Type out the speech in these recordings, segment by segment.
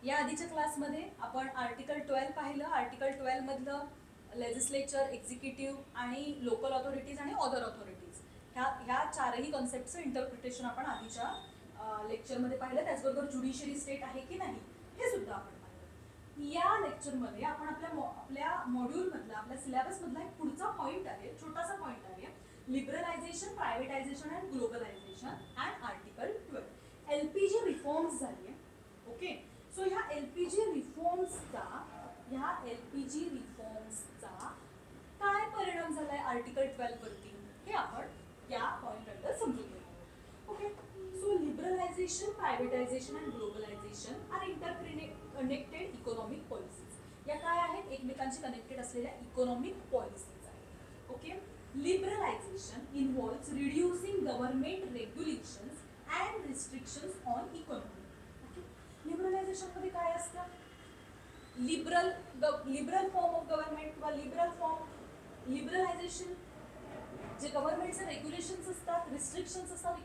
या आधीच्या क्लासमध्ये आपण आर्टिकल 12 पाहिलं. आर्टिकल 12 मधलं लेजिस्लेचर, एक्झिक्युटिव्ह आणि लोकल ऑथॉरिटीज आणि अदर ऑथॉरिटीज ह्या चारही कॉन्सेप्टचं इंटरप्रिटेशन आपण आधीच्या लेक्चरमध्ये पाहिलं. त्याचबरोबर ज्युडिशियरी स्टेट आहे की नाही हे सुद्धा आपण पाहिलं. या लेक्चरमध्ये आपण आपल्या मॉड्यूलमधला, आपल्या सिलेबसमधला एक पुढचा पॉईंट आहे, छोटासा पॉईंट आहे, liberalisation, privatisation and globalisation and article 12. LPG reforms झाली. ओके, सो ह्या LPG रिफॉर्म्सचा काय परिणाम झालाय आर्टिकल 12 वरती हे आपण या पॉइंट अंडर समजून घेऊ. Okay, so liberalisation, privatisation and globalisation are interconnected economic policies. या काय आहेत? एकमेकांशी कनेक्टेड असलेल्या इकॉनॉमिक पॉलिसीज आहेत. Okay, liberalisation involves reducing government regulations and restrictions on economy. Liberalisation मध्ये काय असतं? लिबरल फॉर्म ऑफ गव्हर्नमेंट किंवा लिबरलायझेशन जे गव्हर्नमेंटचे रेग्युलेशन्स असतात, रिस्ट्रिक्शन्स असतात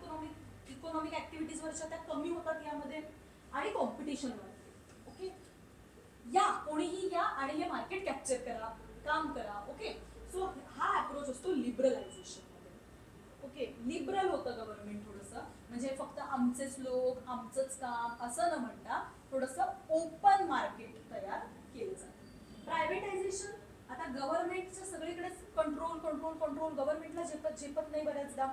इकॉनॉमिक ऍक्टिव्हिटीजवरच्या, त्या कमी होतात यामध्ये आणि कॉम्पिटिशन वाढते. ओके, या कोणीही या आणि हे मार्केट कॅप्चर करा, काम करा. ओके, सो हा अप्रोच असतो लिबरलायझेशन मध्ये. ओके, लिबरल होतं गव्हर्नमेंट थोडंसं, म्हणजे फक्त आमचेच लोक, आमचंच काम असं न म्हणता थोडंसं ओपन मार्केट तयार केलं जातं. प्रायव्हेटायझेशन, आता गव्हर्नमेंटचं सगळीकडेच कंट्रोल गव्हर्नमेंटला झेपत नाही बऱ्याचदा.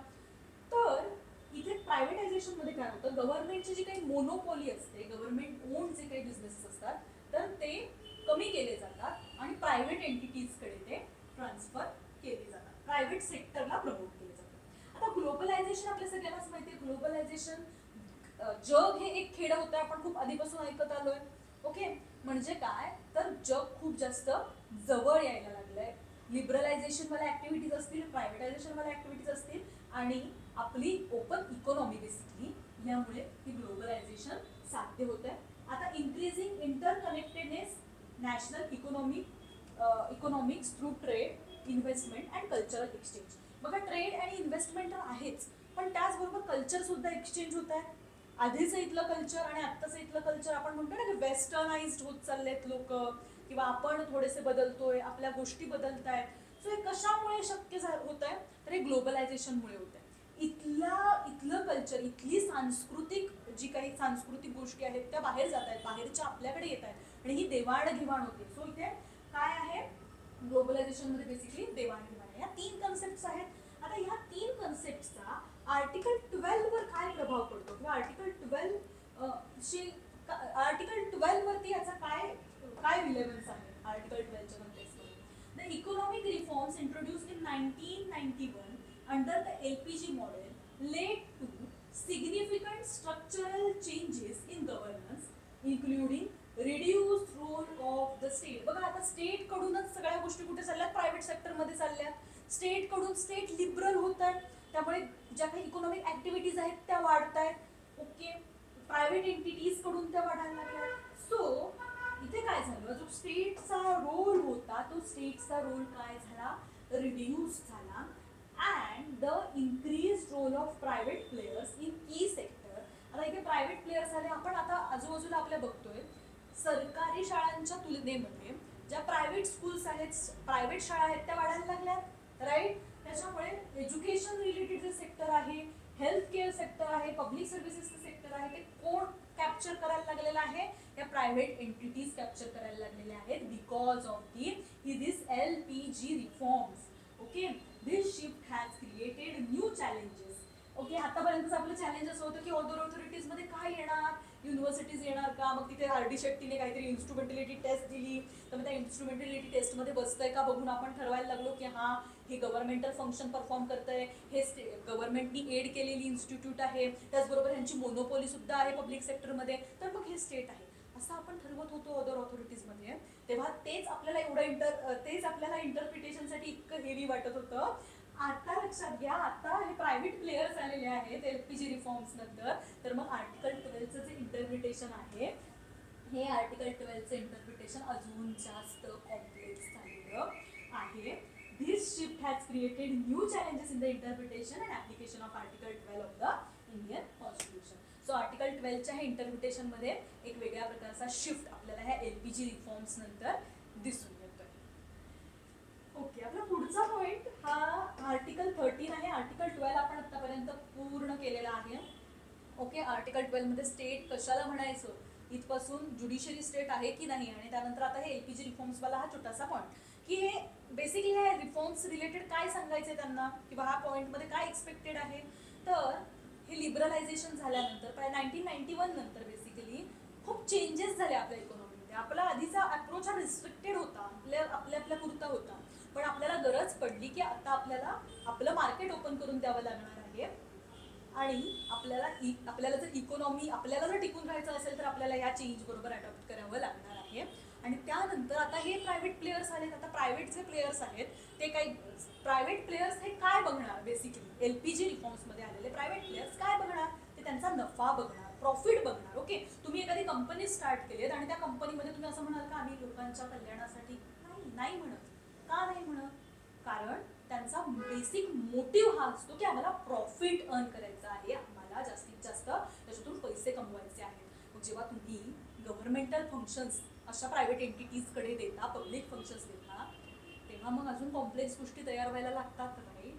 तर इथे प्रायव्हेटायझेशन मध्ये काय होतं? गव्हर्नमेंटची जी काही मोनोपॉली असते, गव्हर्नमेंट ओन जे काही बिझनेसेस असतात तर ते कमी केले जातात आणि प्रायव्हेट एंटिटीजकडे ते ट्रान्सफर केले जातात, प्रायव्हेट सेक्टरला प्रमोट केले जातात. आता ग्लोबलायझेशन आपल्या सगळ्यांनाच माहिती आहे. ग्लोबलायझेशन, जग हे एक खेड होतं, आपण खूप आधीपासून ऐकत आलोय. ओके, म्हणजे काय तर जग खूप जास्त जवळ यायला लागलंय. लिबरलायझेशन वाल्या ऍक्टिव्हिटीज असतील, प्रायव्हेटायझेशन वाल्या ऍक्टिव्हिटीज असतील आणि आपली ओपन इकॉनॉमी बेसिकली, यामुळे ही ग्लोबलायझेशन साध्य होत आहे. आता increasing interconnectedness, national economics through trade, investment and cultural exchange. बघा, ट्रेड आणि इन्व्हेस्टमेंट तर आहेच, पण त्याचबरोबर कल्चर सुद्धा एक्सचेंज होत आहे. आधीचं इथलं कल्चर आणि आत्ताचं इथलं कल्चर, आपण म्हणतो ना की वेस्टर्नाइज्ड होत चाललेत लोक, किंवा आपण थोडेसे बदलतोय, आपल्या गोष्टी बदलत आहेत. सो हे कशामुळे शक्य होत आहे? तर हे ग्लोबलायझेशनमुळे होत आहे. इथलं कल्चर, इथली जी काही सांस्कृतिक गोष्टी आहेत त्या बाहेर जात आहेत, बाहेरच्या आपल्याकडे येत आहेत आणि ही देवाणघेवाण होते. सो इथे काय आहे? ग्लोबलायझेशन मध्ये बेसिकली देवाणघेवाण आहे. या 3 कन्सेप्ट आहेत. आता ह्या 3 कन्सेप्टचा आर्टिकल 12 वर काय प्रभाव पडतो किंवा आर्टिकल 12 वरती याचा काय रिलेव्हन्स आहे आर्टिकल 12च्या कॉन्टेक्स्टमध्ये? The economic reforms introduced in 1991 under the LPG model led to significant structural changes in governance, including reduced role of the state. बघा, आता स्टेट कडूनच सगळ्या गोष्टी कुठे चालल्यात? प्रायव्हेट सेक्टरमध्ये चालल्यात. स्टेट लिबरल होत आहे, त्यामुळे ज्या काही इकॉनॉमिक ऍक्टिव्हिटीज आहेत त्या वाढत आहेत. ओके, प्रायव्हेट एंटिटीज कडून त्या वाढायला लागल्या. सो इथे काय झालं? जो स्टेटचा रोल होता तो स्टेटचा रोल काय झाला? रिड्यूस झाला. And the increase role of private players in key sector. आता इथे प्रायव्हेट प्लेयर्स आले. आपण आता आजूबाजूला आपल्या बघतोय सरकारी शाळांच्या तुलनेमध्ये ज्या प्रायव्हेट स्कूल्स आहेत, प्रायव्हेट शाळा आहेत त्या वाढायला लागल्या, राईट. त्याच्यामुळे एज्युकेशन रिलेटेड जे सेक्टर आहे, हेल्थ केअर सेक्टर आहे, पब्लिक सर्व्हिसेसचं सेक्टर आहे, ते कोण कॅप्चर करायला लागलेलं आहे? या प्रायव्हेट एंटिटीज कॅप्चर करायला लागलेल्या आहेत because of this LPG reforms. Okay, this shift has created new challenges. Okay, आतापर्यंतच आपलं चॅलेंजेस होतं की अदर ऑथॉरिटीज मध्ये काय येणार? युनिव्हर्सिटीज येणार का? मग तिथे RD शेट्टीने काहीतरी इन्स्ट्रुमेंटॅलिटी टेस्ट दिली, तर मग त्या इन्स्ट्रुमेंटॅलिटी टेस्टमध्ये बसतंय का बघून आपण ठरवायला लागलो की हा हे गव्हर्नमेंटल फंक्शन परफॉर्म करतंय, हे गव्हर्नमेंटनी एड केलेली इन्स्टिट्यूट आहे, त्याचबरोबर ह्यांची मोनोपॉली सुद्धा आहे पब्लिक सेक्टरमध्ये, तर मग हे स्टेट आहे असं आपण ठरवत होतो अदर ऑथॉरिटीजमध्ये. तेव्हा तेच आपल्याला इंटरप्रिटेशनसाठी इतकं हेवी वाटत होतं. आता लक्षात घ्या, आता हे प्रायव्हेट प्लेयर्स आलेले आहेत LPG रिफॉर्म्स नंतर, तर मग आर्टिकल 12चं जे इंटरप्रिटेशन आहे, हे आर्टिकल 12चं इंटरप्रिटेशन अजून जास्त कॉम्प्लेक्स झालेलं आहे. This shift has created new challenges in the interpretation and application of Article 12 of the Indian Constitution. So article 12च्या हे इंटरप्रिटेशनमध्ये एक वेगळ्या प्रकारचा शिफ्ट आपल्याला ह्या LPG रिफॉर्म्स नंतर दिसून येतोय. ओके, आपला पुढचा पॉइंट हा आर्टिकल 13 आहे. आर्टिकल 12 आपण आतापर्यंत पूर्ण केलेला आहे. ओके, आर्टिकल 12 मध्ये स्टेट कशाला म्हणायचं, इथपासून ज्युडिशरी स्टेट आहे की नाही, आणि त्यानंतर आता हे LPG रिफॉर्म्स वाला हा छोटासा पॉईंट की हे बेसिकली हे रिफॉर्म्स रिलेटेड काय सांगायचे त्यांना, किंवा हा पॉईंटमध्ये काय एक्सपेक्टेड आहे. तर हे लिबरलायझेशन झाल्यानंतर 1991 नंतर बेसिकली खूप चेंजेस झाले आपल्या इकॉनॉमीमध्ये. आपला आधीचा अप्रोच हा रिस्ट्रिक्टेड होता, आपल्या पुरता होता, पण आपल्याला गरज पडली की आता आपल्याला आपलं मार्केट ओपन करून द्यावं लागणार आहे, आणि आपल्याला जर इकॉनॉमी आपल्याला जर टिकून राहायचं असेल तर आपल्याला या चेंज बरोबर अडॉप्ट करावं लागणार आहे. आणि त्यानंतर आता हे प्रायव्हेट प्लेयर्स आलेत. आता प्रायव्हेट जे प्लेयर्स आहेत ते काही प्रायव्हेट प्लेयर्स हे काय बघणार, बेसिकली LPG रिफॉर्म्समध्ये आलेले प्रायव्हेट प्लेयर्स काय बघणार, ते त्यांचा नफा बघणार, प्रॉफिट बघणार. ओके, तुम्ही एखादी कंपनी स्टार्ट केलीत आणि त्या कंपनीमध्ये तुम्ही असं म्हणाल का आम्ही लोकांच्या कल्याणासाठी, नाही म्हणत. का नाही म्हणत, कारण त्यांचा बेसिक मोटिव्ह हा असतो की आम्हाला प्रॉफिट अर्न करायचं आहे, आम्हाला जास्तीत जास्त त्याच्यातून पैसे कमवायचे आहेत. मग जेव्हा तुम्ही गव्हर्नमेंटल फंक्शन्स अशा प्रायव्हेट एंटिटीजकडे देता, पब्लिक फंक्शन्स देता, तेव्हा मग अजून कॉम्प्लेक्स गोष्टी तयार व्हायला लागतात, राईट.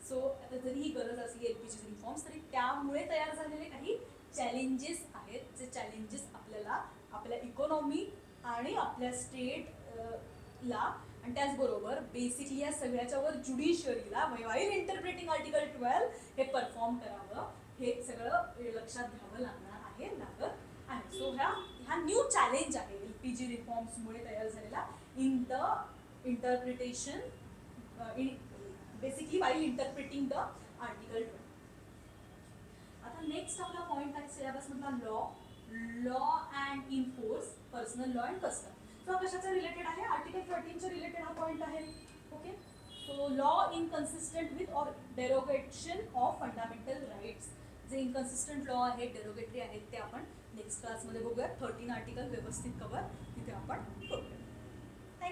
सो आता जरी ही गरज असली LPG रिफॉर्म्स, तरी त्यामुळे तयार झालेले काही चॅलेंजेस आहेत, जे चॅलेंजेस आपल्याला आपल्या इकॉनॉमी आणि आपल्या स्टेटला, आणि त्याचबरोबर बेसिकली या सगळ्याच्यावर ज्युडिशरीला वाईल इंटरप्रेटिंग आर्टिकल 12 हे परफॉर्म करावं, हे सगळं लक्षात घ्यावं लागत आहे. सो ह्या न्यू चॅलेंज आहे LPG रिफॉर्म्समुळे तयार झालेला in the interpretation, basically while interpreting the article 12. आता नेक्स्ट आपला पॉईंट आहे सिलेबसमधला law and in force personal law and custom. So कशाचा रिलेटेड आहे, आर्टिकल 13च्या रिलेटेड हा पॉईंट आहे. Okay, so law inconsistent with or derogation of fundamental rights. जे इनकन्सिस्टंट लॉ आहेत, डेरोगेटरी आहेत, ते आपण नेक्स्ट क्लासमध्ये बघूया. 13 आर्टिकल व्यवस्थित कवर तिथे आपण करू.